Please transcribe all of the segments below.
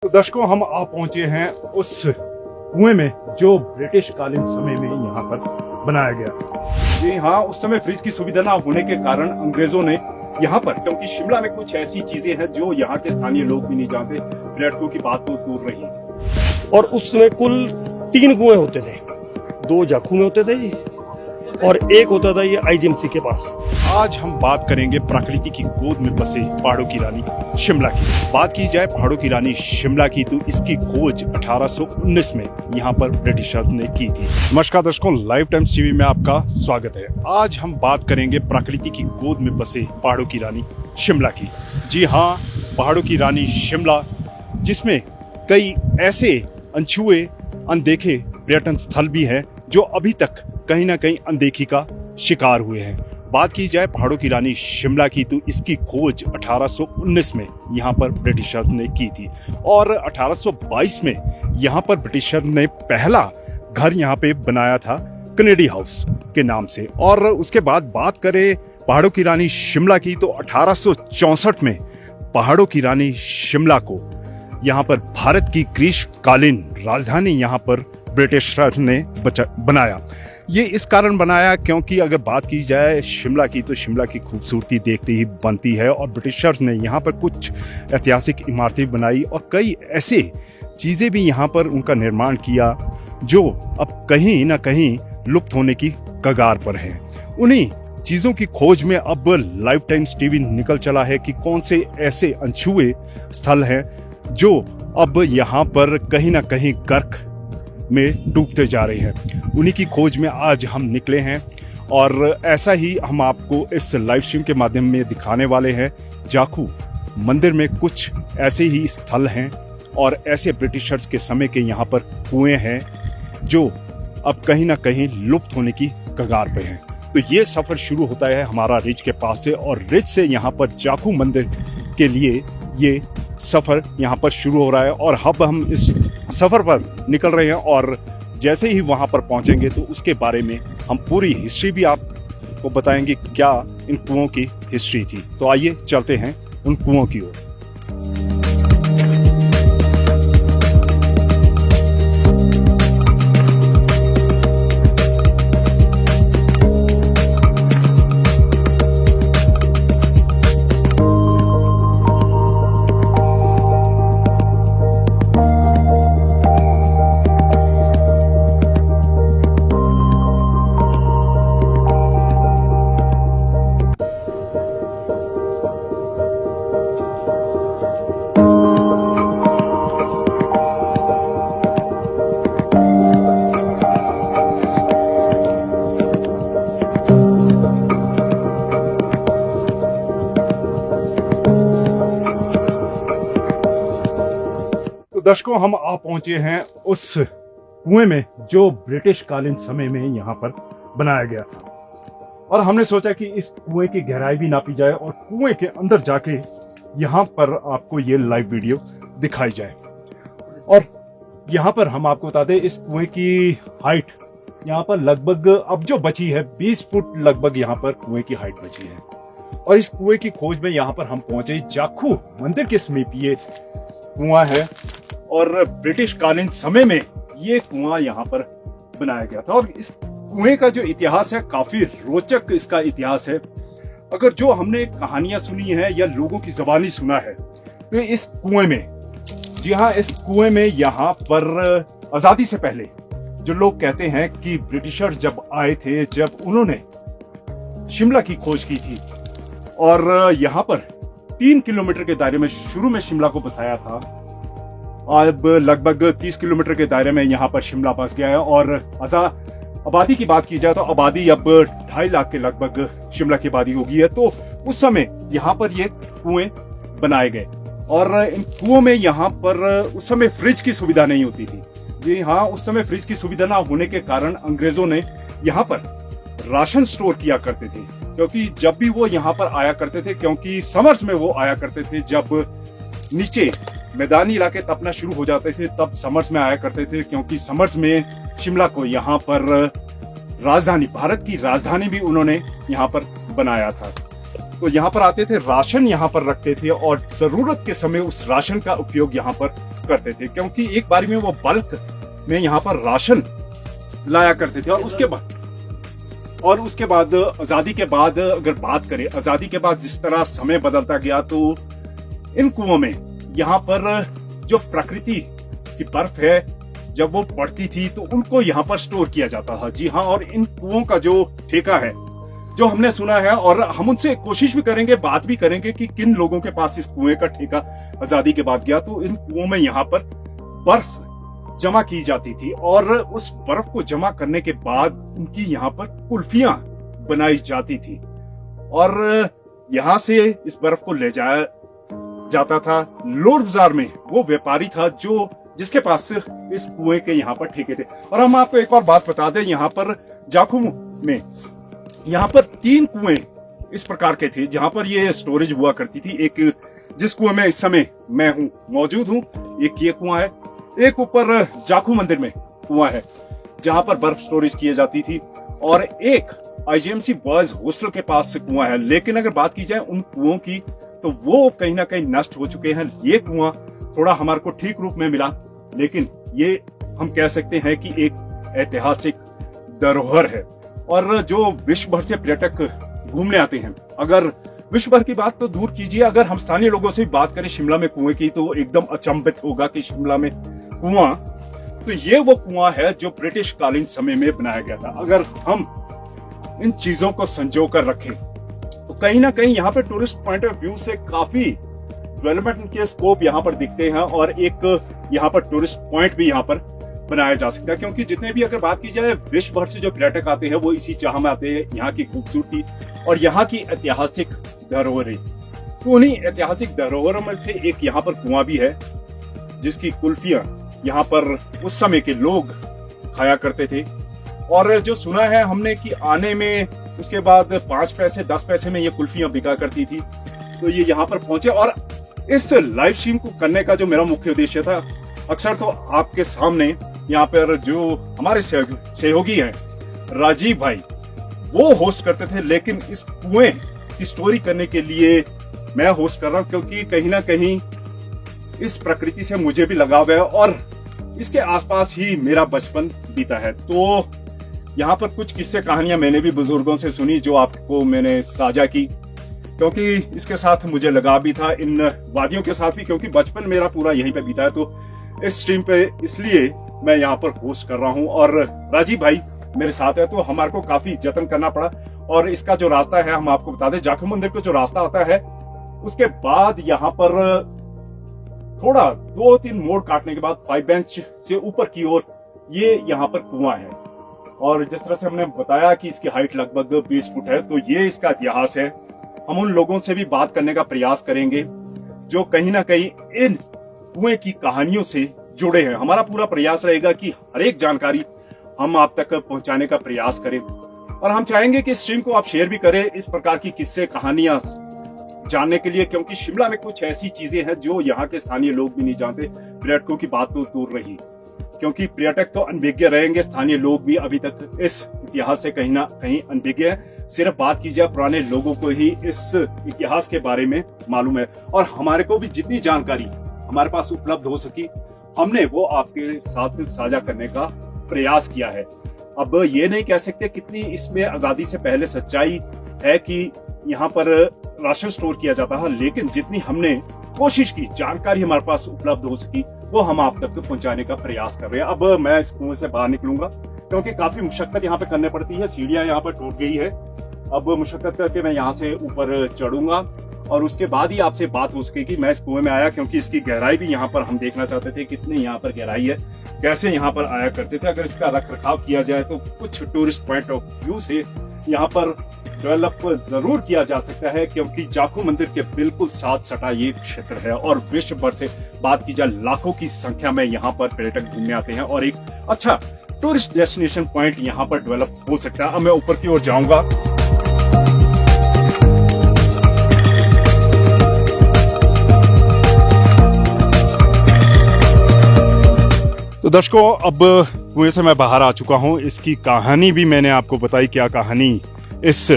तो दर्शकों, हम आ पहुंचे हैं उस कुएं में जो ब्रिटिश कालीन समय में यहाँ पर बनाया गया। जी हाँ, उस समय फ्रिज की सुविधा ना होने के कारण अंग्रेजों ने यहाँ पर, क्योंकि शिमला में कुछ ऐसी चीजें हैं जो यहाँ के स्थानीय लोग भी नहीं जानते, पर्यटकों की बात तो दूर रही। और उसमें कुल 3 कुएं होते थे, 2 जाखू में होते थे जी, और एक होता था ये आईजीएमसी के पास। आज हम बात करेंगे प्रकृति की गोद में बसे पहाड़ों की रानी शिमला की। बात की जाए पहाड़ों की रानी शिमला की, तो इसकी खोज 1819 में यहाँ पर ब्रिटिशर्स ने की थी। नमस्कार दर्शकों, लाइव टाइम्स टीवी में आपका स्वागत है। आज हम बात करेंगे प्रकृति की गोद में बसे पहाड़ों की रानी शिमला की। जी हाँ, पहाड़ों की रानी शिमला, जिसमें कई ऐसे अनछुए अनदेखे पर्यटन स्थल भी हैं जो अभी तक कहीं ना कहीं अनदेखी का शिकार हुए हैं। बात की जाए पहाड़ों की रानी शिमला की, तो इसकी खोज 1819 में यहाँ पर ब्रिटिशर्स ने की थी, और 1822 में यहाँ पर ब्रिटिशर ने पहला घर यहाँ पे बनाया था कनेडी हाउस के नाम से। और उसके बाद बात करें पहाड़ों की रानी शिमला की, तो 1864 में पहाड़ों की रानी शिमला को यहाँ पर भारत की ग्रीष्मकालीन राजधानी यहाँ पर ब्रिटिशर ने बनाया। ये इस कारण बनाया क्योंकि अगर बात की जाए शिमला की, तो शिमला की खूबसूरती देखते ही बनती है, और ब्रिटिशर्स ने यहाँ पर कुछ ऐतिहासिक इमारतें बनाई और कई ऐसे चीज़ें भी यहाँ पर उनका निर्माण किया जो अब कहीं ना कहीं लुप्त होने की कगार पर हैं। उन्हीं चीज़ों की खोज में अब लाइव टाइम्स टीवी निकल चला है कि कौन से ऐसे अनछुए स्थल हैं जो अब यहाँ पर कहीं ना कहीं गर्क में डूबते जा रहे हैं। उन्हीं की खोज में आज हम निकले हैं, और ऐसा ही हम आपको इस लाइव स्ट्रीम के माध्यम में दिखाने वाले हैं। जाखू मंदिर में कुछ ऐसे ही स्थल हैं और ऐसे ब्रिटिशर्स के समय के यहाँ पर कुएं हैं जो अब कहीं ना कहीं लुप्त होने की कगार पे हैं। तो ये सफर शुरू होता है हमारा रिज के पास से, और रिज से यहाँ पर जाखू मंदिर के लिए ये सफर यहाँ पर शुरू हो रहा है, और अब हम इस सफर पर निकल रहे हैं। और जैसे ही वहां पर पहुंचेंगे तो उसके बारे में हम पूरी हिस्ट्री भी आपको बताएंगे, क्या इन कुओं की हिस्ट्री थी। तो आइए चलते हैं उन कुओं की ओर। दर्शकों, हम आ पहुंचे हैं उस कुएं में जो ब्रिटिश कालीन समय में यहाँ पर बनाया गया था, और हमने सोचा कि इस कुएं की गहराई भी नापी जाए और कुएं के अंदर जाके यहाँ पर आपको ये लाइव वीडियो दिखाई जाए। और यहाँ पर हम आपको बता दें, इस कुएं की हाइट यहाँ पर लगभग अब जो बची है 20 फुट लगभग यहाँ पर कुएं की हाइट बची है। और इस कुएं की खोज में यहाँ पर हम पहुंचे जाखू मंदिर के समीप ये कुआं है, और ब्रिटिश कालीन समय में ये कुआं यहाँ पर बनाया गया था। और इस कुएं का जो इतिहास है, काफी रोचक इसका इतिहास है। अगर जो हमने कहानियां सुनी है या लोगों की जुबानी सुना है, तो इस कुएं में, जी हाँ, इस कुएं में यहाँ पर आजादी से पहले जो लोग कहते हैं कि ब्रिटिशर जब आए थे, जब उन्होंने शिमला की खोज की थी, और यहाँ पर 3 किलोमीटर के दायरे में शुरू में शिमला को बसाया था। अब लगभग 30 किलोमीटर के दायरे में यहाँ पर शिमला बस गया है, और आबादी की बात की जाए तो आबादी अब 2.5 लाख के लगभग शिमला की आबादी हो गई है। तो उस समय यहाँ पर ये कुएं बनाए गए, और इन कुओं में यहाँ पर उस समय फ्रिज की सुविधा नहीं होती थी। जी हाँ, उस समय फ्रिज की सुविधा ना होने के कारण अंग्रेजों ने यहाँ पर राशन स्टोर किया करते थे, क्योंकि जब भी वो यहाँ पर आया करते थे, क्योंकि समर्स में वो आया करते थे, जब नीचे मैदानी इलाके तपना शुरू हो जाते थे तब समर्स में आया करते थे, क्योंकि समर्स में शिमला को यहाँ पर राजधानी, भारत की राजधानी भी उन्होंने यहाँ पर बनाया था। तो यहाँ पर आते थे, राशन यहाँ पर रखते थे और जरूरत के समय उस राशन का उपयोग यहाँ पर करते थे, क्योंकि एक बार में वो बल्क में यहाँ पर राशन लाया करते थे। और उसके बाद आजादी के बाद अगर बात करें, आजादी के बाद जिस तरह समय बदलता गया तो इन कुओं में यहाँ पर जो प्रकृति की बर्फ है जब वो पड़ती थी तो उनको यहाँ पर स्टोर किया जाता था। जी हाँ, और इन कुओं का जो ठेका है जो हमने सुना है, और हम उनसे कोशिश भी करेंगे, बात भी करेंगे कि किन लोगों के पास इस कुएं का ठेका आजादी के बाद गया। तो इन कुओं में यहाँ पर बर्फ जमा की जाती थी और उस बर्फ को जमा करने के बाद उनकी यहाँ पर कुल्फियां बनाई जाती थी और यहाँ से इस बर्फ को ले जाया जाता था लोर बाजार में। वो व्यापारी था जो जिसके पास इस कुएं के यहाँ पर ठेके थे। और हम आपको एक और बात बता दें, यहाँ पर जाखुम में यहाँ पर 3 कुएं इस प्रकार के थे जहां पर ये स्टोरेज हुआ करती थी। एक जिस कुएं में इस समय मैं मौजूद हूँ, एक ये कुआं है, एक ऊपर जाखू मंदिर में कुआं है जहां पर बर्फ स्टोरेज की जाती थी, और एक आईजीएमसी बॉयज हॉस्टल के पास से कुआं है। लेकिन अगर बात की जाए उन कुओं की तो वो कहीं ना कहीं नष्ट हो चुके हैं। ये कुआं थोड़ा हमारे को ठीक रूप में मिला, लेकिन ये हम कह सकते हैं कि एक ऐतिहासिक धरोहर है। और जो विश्व भर से पर्यटक घूमने आते हैं, अगर विश्व भर की बात तो दूर कीजिए, अगर हम स्थानीय लोगों से भी बात करें शिमला में कुएं की तो एकदम अचंभित होगा कि शिमला में कुआं, तो ये वो कुआं है जो ब्रिटिश कालीन समय में बनाया गया था। अगर हम इन चीजों को संजो कर रखें तो कहीं ना कहीं यहाँ पे टूरिस्ट पॉइंट ऑफ व्यू से काफी डेवलपमेंट के स्कोप यहाँ पर दिखते हैं और एक यहाँ पर टूरिस्ट पॉइंट भी यहाँ पर बनाया जा सकता है। क्योंकि जितने भी अगर बात की जाए विश्व भर से जो पर्यटक आते हैं वो इसी चाह में आते हैं, यहाँ की खूबसूरती और यहाँ की ऐतिहासिक धरोहरें। तो उन्हीं ऐतिहासिक धरोहरों में से एक यहाँ पर कुआं भी है जिसकी कुल्फियां यहाँ पर उस समय के लोग खाया करते थे। और जो सुना है हमने कि आने में उसके बाद 5 पैसे 10 पैसे में ये कुल्फियां बिका करती थी। तो ये यहाँ पर पहुंचे और इस लाइव स्ट्रीम को करने का जो मेरा मुख्य उद्देश्य था, अक्सर तो आपके सामने यहाँ पर जो हमारे सहयोगी हैं राजीव भाई वो होस्ट करते थे, लेकिन इस कुएं की स्टोरी करने के लिए मैं होस्ट कर रहा हूं क्योंकि कहीं ना कहीं इस प्रकृति से मुझे भी लगाव है और इसके आसपास ही मेरा बचपन बीता है। तो यहाँ पर कुछ किस्से कहानियां मैंने भी बुजुर्गों से सुनी जो आपको मैंने साझा की, क्योंकि इसके साथ मुझे लगाव भी था, इन वादियों के साथ भी, क्योंकि बचपन मेरा पूरा यहीं पे बीता है। तो इस स्ट्रीम पे इसलिए मैं यहाँ पर होस्ट कर रहा हूँ और राजीव भाई मेरे साथ है, तो हमारे को काफी जतन करना पड़ा। और इसका जो रास्ता है हम आपको बता दें, जाखू मंदिर का जो रास्ता आता है उसके बाद यहाँ पर थोड़ा 2-3 मोड़ काटने के बाद 5 बेंच से ऊपर की ओर ये यहाँ पर कुआं है। और जिस तरह से हमने बताया कि इसकी हाइट लगभग 20 फुट है, तो ये इसका इतिहास है। हम उन लोगों से भी बात करने का प्रयास करेंगे जो कहीं ना कहीं इन कुएं की कहानियों से जुड़े हैं। हमारा पूरा प्रयास रहेगा कि हर एक जानकारी हम आप तक पहुंचाने का प्रयास करें और हम चाहेंगे कि स्ट्रीम को आप शेयर भी करें इस प्रकार की किस्से कहानियां जानने के लिए, क्योंकि शिमला में कुछ ऐसी चीजें हैं जो यहाँ के स्थानीय लोग भी नहीं जानते। पर्यटकों की बात तो दूर रही, क्योंकि पर्यटक तो अनभिज्ञ रहेंगे, स्थानीय लोग भी अभी तक इस इतिहास से कहीं ना कहीं अनभिज्ञ है। सिर्फ बात की जाए पुराने लोगों को ही इस इतिहास के बारे में मालूम है और हमारे को भी जितनी जानकारी हमारे पास उपलब्ध हो सकी हमने वो आपके साथ साझा करने का प्रयास किया है। अब ये नहीं कह सकते कितनी इसमें आजादी से पहले सच्चाई है कि यहाँ पर राशन स्टोर किया जाता है, लेकिन जितनी हमने कोशिश की, जानकारी हमारे पास उपलब्ध हो सकी, वो हम आप तक पहुंचाने का प्रयास कर रहे हैं। अब मैं इस कुएं से बाहर निकलूंगा क्योंकि काफी मुशक्कत यहाँ पे करनी पड़ती है, सीढ़ियां यहाँ पर टूट गई है। अब मुशक्कत करके मैं यहाँ से ऊपर चढ़ूंगा और उसके बाद ही आपसे बात हो सकेगी। मैं इस कुएं में आया क्योंकि इसकी गहराई भी यहाँ पर हम देखना चाहते थे, कितनी यहाँ पर गहराई है, कैसे यहाँ पर आया करते थे। अगर इसका रख रखाव किया जाए तो कुछ टूरिस्ट पॉइंट ऑफ व्यू से यहाँ पर डेवलप जरूर किया जा सकता है, क्योंकि जाखू मंदिर के बिल्कुल साथ सटा ये क्षेत्र है और विश्व भर से बात की जाए लाखों की संख्या में यहाँ पर पर्यटक घूमने आते हैं और एक अच्छा टूरिस्ट डेस्टिनेशन पॉइंट यहाँ पर डेवलप हो सकता है। अब मैं ऊपर की ओर जाऊंगा। तो दर्शकों, अब कुएं से मैं बाहर आ चुका हूं। इसकी कहानी भी मैंने आपको बताई, क्या कहानी इस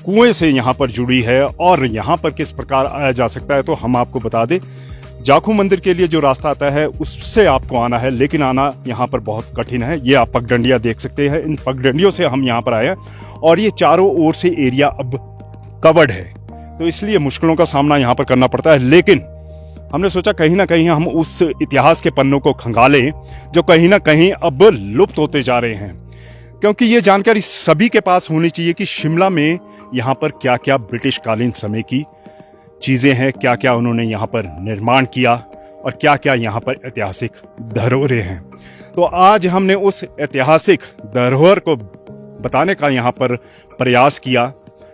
कुएं से यहाँ पर जुड़ी है और यहाँ पर किस प्रकार आया जा सकता है, तो हम आपको बता दें जाखू मंदिर के लिए जो रास्ता आता है उससे आपको आना है, लेकिन आना यहाँ पर बहुत कठिन है। ये आप पगडंडियाँ देख सकते हैं, इन पगडंडियों से हम यहाँ पर आए हैं और ये चारों ओर से एरिया अब कवर्ड है, तो इसलिए मुश्किलों का सामना यहाँ पर करना पड़ता है। लेकिन हमने सोचा कहीं ना कहीं हम उस इतिहास के पन्नों को खंगालें जो कहीं ना कहीं अब लुप्त होते जा रहे हैं, क्योंकि ये जानकारी सभी के पास होनी चाहिए कि शिमला में यहाँ पर क्या क्या ब्रिटिश कालीन समय की चीज़ें हैं, क्या क्या उन्होंने यहाँ पर निर्माण किया और क्या क्या यहाँ पर ऐतिहासिक धरोहरें हैं। तो आज हमने उस ऐतिहासिक धरोहर को बताने का यहाँ पर प्रयास किया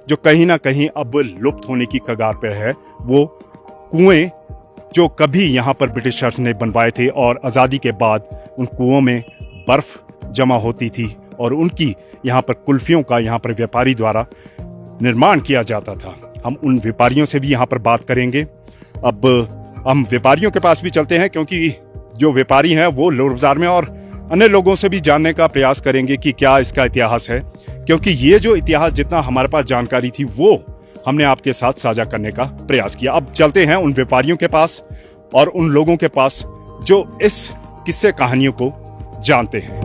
जो कहीं ना कहीं अब लुप्त होने की कगार पर है। वो कुएं जो कभी यहाँ पर ब्रिटिशर्स ने बनवाए थे और आज़ादी के बाद उन कुओं में बर्फ़ जमा होती थी और उनकी यहाँ पर कुल्फियों का यहाँ पर व्यापारी द्वारा निर्माण किया जाता था। हम उन व्यापारियों से भी यहाँ पर बात करेंगे। अब हम व्यापारियों के पास भी चलते हैं, क्योंकि जो व्यापारी हैं वो लोड बाजार में, और अन्य लोगों से भी जानने का प्रयास करेंगे कि क्या इसका इतिहास है, क्योंकि ये जो इतिहास जितना हमारे पास जानकारी थी वो हमने आपके साथ साझा करने का प्रयास किया। अब चलते हैं उन व्यापारियों के पास और उन लोगों के पास जो इस किस्से कहानियों को जानते हैं।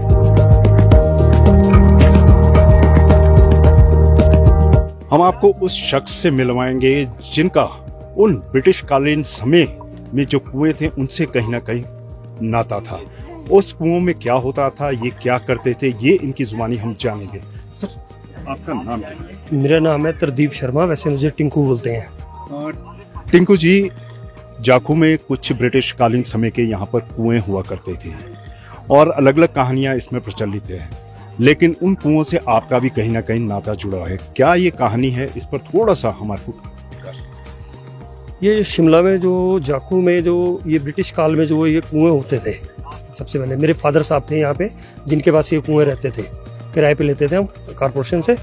हम आपको उस शख्स से मिलवाएंगे जिनका उन ब्रिटिश कालीन समय में जो कुएं थे उनसे कहीं ना कहीं नाता था। उस कुओं में क्या होता था, ये क्या करते थे, ये इनकी जुबानी हम जानेंगे। सबसे आपका नाम क्या है? मेरा नाम है तरदीप शर्मा, वैसे मुझे टिंकू बोलते हैं। टिंकू जी, जाखू में कुछ ब्रिटिश कालीन समय के यहाँ पर कुएं हुआ करते थे और अलग अलग कहानियां इसमें प्रचलित है, लेकिन उन कुओं से आपका भी कहीं ना कहीं नाता जुड़ा है। क्या ये कहानी है, इस पर थोड़ा सा हमारे को। ये शिमला में जो जाखू में जो ये ब्रिटिश काल में जो ये कुएं होते थे, सबसे पहले मेरे फादर साहब थे यहाँ पे जिनके पास ये कुएं रहते थे, किराए पे लेते थे हम कारपोरेशन से।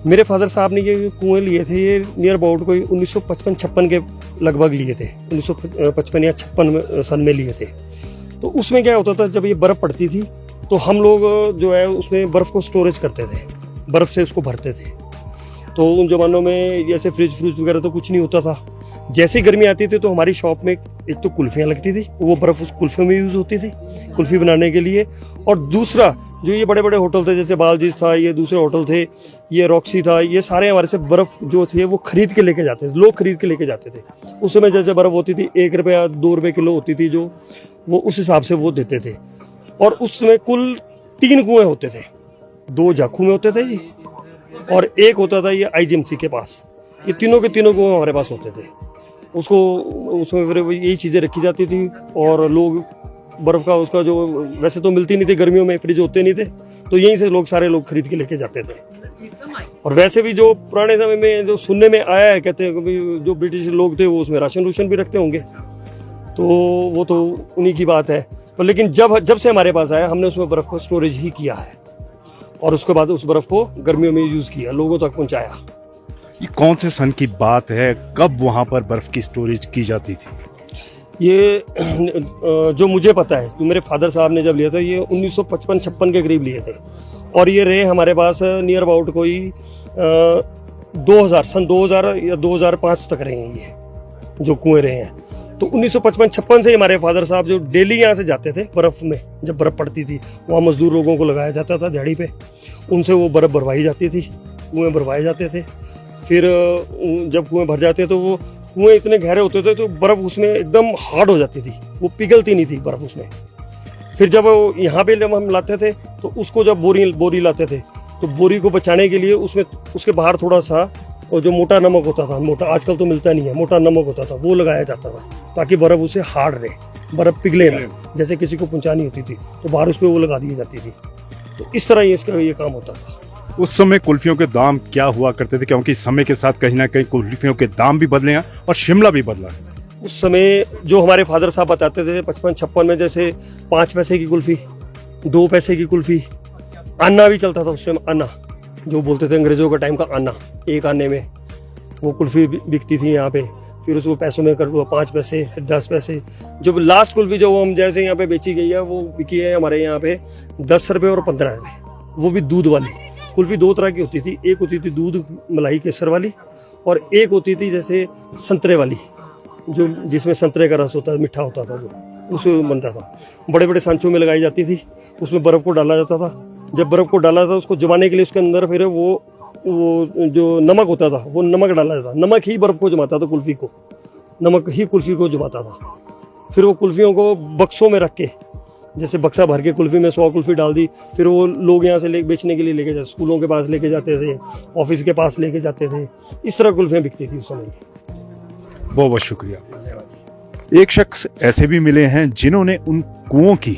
मेरे फादर साहब ने ये कुएं लिए थे, ये नियर अबाउट कोई 1955-56 के लगभग लिए थे, 1955 या 56 सन में लिए थे। तो उसमें क्या होता था, जब ये बर्फ़ पड़ती थी तो हम लोग जो है उसमें बर्फ़ को स्टोरेज करते थे, बर्फ़ से उसको भरते थे। तो उन ज़मानों में जैसे फ्रिज वगैरह तो कुछ नहीं होता था। जैसे गर्मी आती थी तो हमारी शॉप में एक तो कुल्फियाँ लगती थी, वो बर्फ़ उस कुल्फियों में यूज़ होती थी कुल्फ़ी बनाने के लिए। और दूसरा जो ये बड़े बड़े होटल थे, जैसे बालजीज था, ये दूसरे होटल थे, ये रॉक्सी था, ये सारे हमारे से बर्फ़ जो थे वो खरीद के लेके जाते थे, लोग खरीद के लेके जाते थे। उस समय जैसे बर्फ़ होती थी 1 रुपया 2 रुपये किलो होती थी, जो वो उस हिसाब से वो देते थे। और उस समय कुल 3 कुएं होते थे, 2 जाखू में होते थे जी, और एक होता था ये IGMC के पास। ये तीनों के तीनों कुएं हमारे पास होते थे। उसको उसमें फिर यही चीज़ें रखी जाती थी और लोग बर्फ़ का उसका जो वैसे तो मिलती नहीं थी, गर्मियों में फ्रिज होते नहीं थे, तो यहीं से लोग सारे लोग खरीद के लेके जाते थे। और वैसे भी जो पुराने समय में जो सुनने में आया है, कहते हैं कि जो ब्रिटिश लोग थे वो उसमें राशन भी रखते होंगे, तो वो तो उन्हीं की बात है। तो लेकिन जब से हमारे पास आया हमने उसमें बर्फ़ को स्टोरेज ही किया है और उसके बाद उस बर्फ़ को गर्मियों में यूज़ किया, लोगों तक पहुंचाया। ये कौन से सन की बात है, कब वहाँ पर बर्फ़ की स्टोरेज की जाती थी? ये जो मुझे पता है, जो मेरे फादर साहब ने जब लिया था, ये 1955-56 के करीब लिए थे और ये रहे हमारे पास नियर अबाउट कोई 2000 या 2005 तक रहे हैं ये जो कुएं रहे हैं। तो 1955-56 से हमारे फादर साहब जो डेली यहाँ से जाते थे बर्फ़ में, जब बर्फ़ पड़ती थी वहाँ मजदूर लोगों को लगाया जाता था दिहाड़ी पे, उनसे वो बर्फ़ भरवाई जाती थी, कुएँ भरवाए जाते थे। फिर जब कुएँ भर जाते तो वो कुएँ इतने गहरे होते थे तो बर्फ़ उसमें एकदम हार्ड हो जाती थी, वो पिघलती नहीं थी बर्फ़ उसमें। फिर जब यहाँ पे जब हम लाते थे तो उसको जब बोरी लाते थे तो बोरी को बचाने के लिए उसमें उसके बाहर थोड़ा सा और जो मोटा नमक होता था, मोटा आजकल तो मिलता नहीं है, मोटा नमक होता था, वो लगाया जाता था ताकि बर्फ़ उसे हार्ड रहे, बर्फ़ पिघले ना। जैसे किसी को पहुँचानी होती थी तो बाहर उस पर वो लगा दी जाती थी। तो इस तरह इसका ये काम होता था। उस समय कुल्फियों के दाम क्या हुआ करते थे, क्योंकि समय के साथ कहीं ना कहीं कुल्फियों के दाम भी बदले हैं और शिमला भी बदला है। उस समय जो हमारे फादर साहब बताते थे 55-56 में, जैसे 5 पैसे की कुल्फ़ी, 2 पैसे की कुल्फ़ी, अन्ना भी चलता था उस समय, अन्ना जो बोलते थे अंग्रेज़ों के टाइम का अन्ना, 1 आने में वो कुल्फ़ी बिकती थी यहाँ पे। फिर उसको पैसों में कर 5 पैसे, 10 पैसे। जो लास्ट कुल्फ़ी जो हम जैसे यहाँ पे बेची गई है वो बिकी है हमारे यहाँ पे 10 रुपये और 15 रुपये, वो भी दूध वाली। कुल्फ़ी दो तरह की होती थी, एक होती थी दूध मलाई केसर वाली और एक होती थी जैसे संतरे वाली, जो जिसमें संतरे का रस होता है, मीठा होता था, जो उसमें बनता था। बड़े बड़े सांचों में लगाई जाती थी, उसमें बर्फ़ को डाला जाता था। जब बर्फ़ को डाला था उसको जमाने के लिए उसके अंदर फिर वो जो नमक होता था वो नमक डाला जाता। नमक ही बर्फ़ को जमाता था, कुल्फ़ी को नमक ही कुल्फ़ी को जमाता था। फिर वो कुल्फ़ियों को बक्सों में रख के, जैसे बक्सा भर के कुल्फ़ी में 100 कुल्फ़ी डाल दी, फिर वो लोग यहाँ से बेचने के लिए लेके जाते, स्कूलों के पास लेके जाते थे, ऑफिस के पास लेके जाते थे। इस तरह कुल्फ़ियाँ बिकती थी उस समय की। बहुत बहुत शुक्रिया। एक शख्स ऐसे भी मिले हैं जिन्होंने उन कुओं की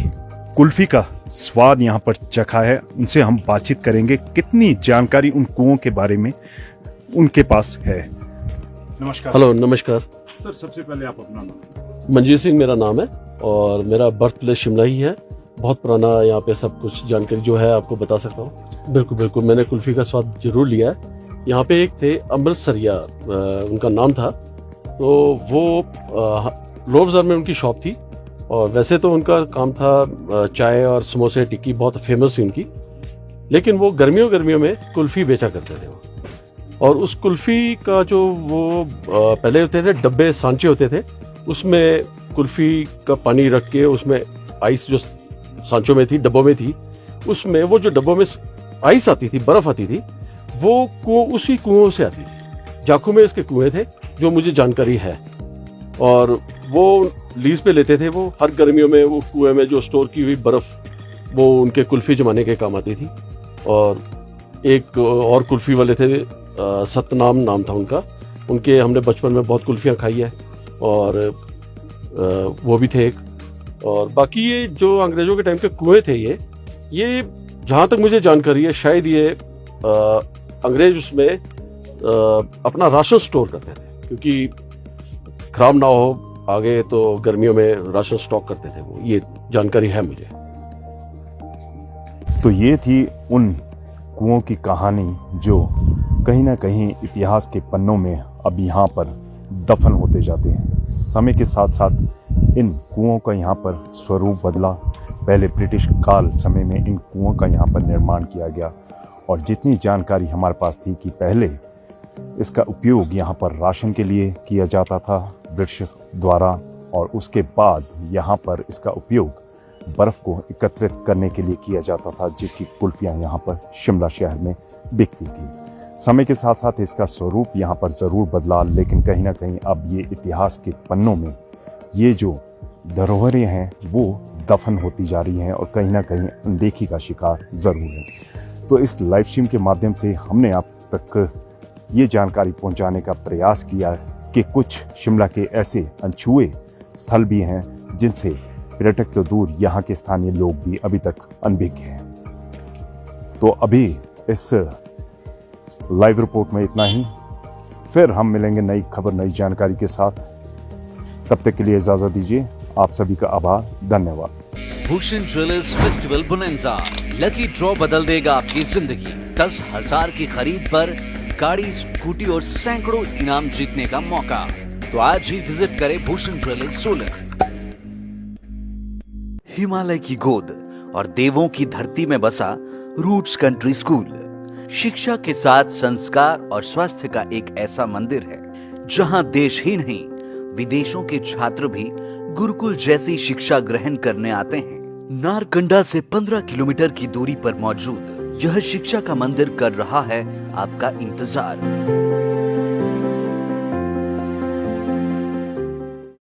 कुल्फी का स्वाद यहाँ पर चखा है। उनसे हम बातचीत करेंगे, कितनी जानकारी उन कुओं के बारे में उनके पास है। नमस्कार। हेलो, नमस्कार। सर, सबसे पहले आप अपना नाम। मंजीत सिंह मेरा नाम है और मेरा बर्थ प्लेस शिमला ही है। बहुत पुराना यहाँ पे सब कुछ जानकारी जो है आपको बता सकता हूँ। बिल्कुल बिल्कुल, मैंने कुल्फ़ी का स्वाद जरूर लिया है। यहाँ पे एक थे अमृतसरिया, उनका नाम था, तो वो लोअर बाजार में उनकी शॉप थी और वैसे तो उनका काम था चाय और समोसे टिक्की, बहुत फेमस थी उनकी, लेकिन वो गर्मियों में कुल्फ़ी बेचा करते थे वो। और उस कुल्फ़ी का जो वो पहले होते थे डब्बे, सांचे होते थे, उसमें कुल्फ़ी का पानी रख के उसमें आइस जो सांचों में थी, डब्बों में थी, उसमें वो जो डब्बों में आइस आती थी, बर्फ़ आती थी, वो उसी कुओं से आती थी। जाखू में इसके कुएं थे जो मुझे जानकारी है, और वो लीज पे लेते थे। वो हर गर्मियों में वो कुएं में जो स्टोर की हुई बर्फ़ वो उनके कुल्फ़ी जमाने के काम आती थी। और एक और कुल्फ़ी वाले थे, सतनाम नाम था उनका, उनके हमने बचपन में बहुत कुल्फ़ियाँ खाई है और वो भी थे एक। और बाकी ये जो अंग्रेज़ों के टाइम के कुएं थे, ये जहाँ तक मुझे जानकारी है, शायद ये अंग्रेज उसमें अपना राशन स्टोर करते थे, क्योंकि खराब ना हो आगे, तो गर्मियों में राशन स्टॉक करते थे वो, ये जानकारी है मुझे। तो ये थी उन कुओं की कहानी जो कहीं ना कहीं इतिहास के पन्नों में अब यहाँ पर दफन होते जाते हैं। समय के साथ साथ इन कुओं का यहाँ पर स्वरूप बदला। पहले ब्रिटिश काल समय में इन कुओं का यहाँ पर निर्माण किया गया, और जितनी जानकारी हमारे पास थी कि पहले इसका उपयोग यहाँ पर राशन के लिए किया जाता था ब्रिटिश द्वारा, और उसके बाद यहाँ पर इसका उपयोग बर्फ़ को एकत्रित करने के लिए किया जाता था, जिसकी कुल्फ़ियाँ यहाँ पर शिमला शहर में बिकती थी। समय के साथ साथ इसका स्वरूप यहाँ पर ज़रूर बदला, लेकिन कहीं ना कहीं अब ये इतिहास के पन्नों में ये जो धरोहरें हैं वो दफन होती जा रही हैं और कहीं ना कहीं अनदेखी का शिकार ज़रूर है। तो इस लाइव स्ट्रीम के माध्यम से हमने आप तक ये जानकारी पहुँचाने का प्रयास किया कि कुछ शिमला के ऐसे अनछुए स्थल भी हैं जिनसे पर्यटक तो दूर, यहाँ के स्थानीय लोग भी अभी तक अनभिज्ञ हैं। तो अभी इस लाइव रिपोर्ट में इतना ही, फिर हम मिलेंगे नई खबर, नई जानकारी के साथ। तब तक के लिए इजाजत दीजिए। आप सभी का आभार, धन्यवाद। Bhushan jewellers festival bonanza, lucky draw बदल देगा आपकी जिंदगी। 10,000 की खरीद पर गाड़ी, स्कूटी और सैकड़ों इनाम जीतने का मौका। तो आज ही विजिट करें भूषण ज्वेलर्स सोलन। हिमालय की गोद और देवों की धरती में बसा रूट्स कंट्री स्कूल शिक्षा के साथ संस्कार और स्वास्थ्य का एक ऐसा मंदिर है जहां देश ही नहीं विदेशों के छात्र भी गुरुकुल जैसी शिक्षा ग्रहण करने आते हैं। नारकंडा से 15 किलोमीटर की दूरी पर मौजूद यह शिक्षा का मंदिर कर रहा है आपका इंतजार।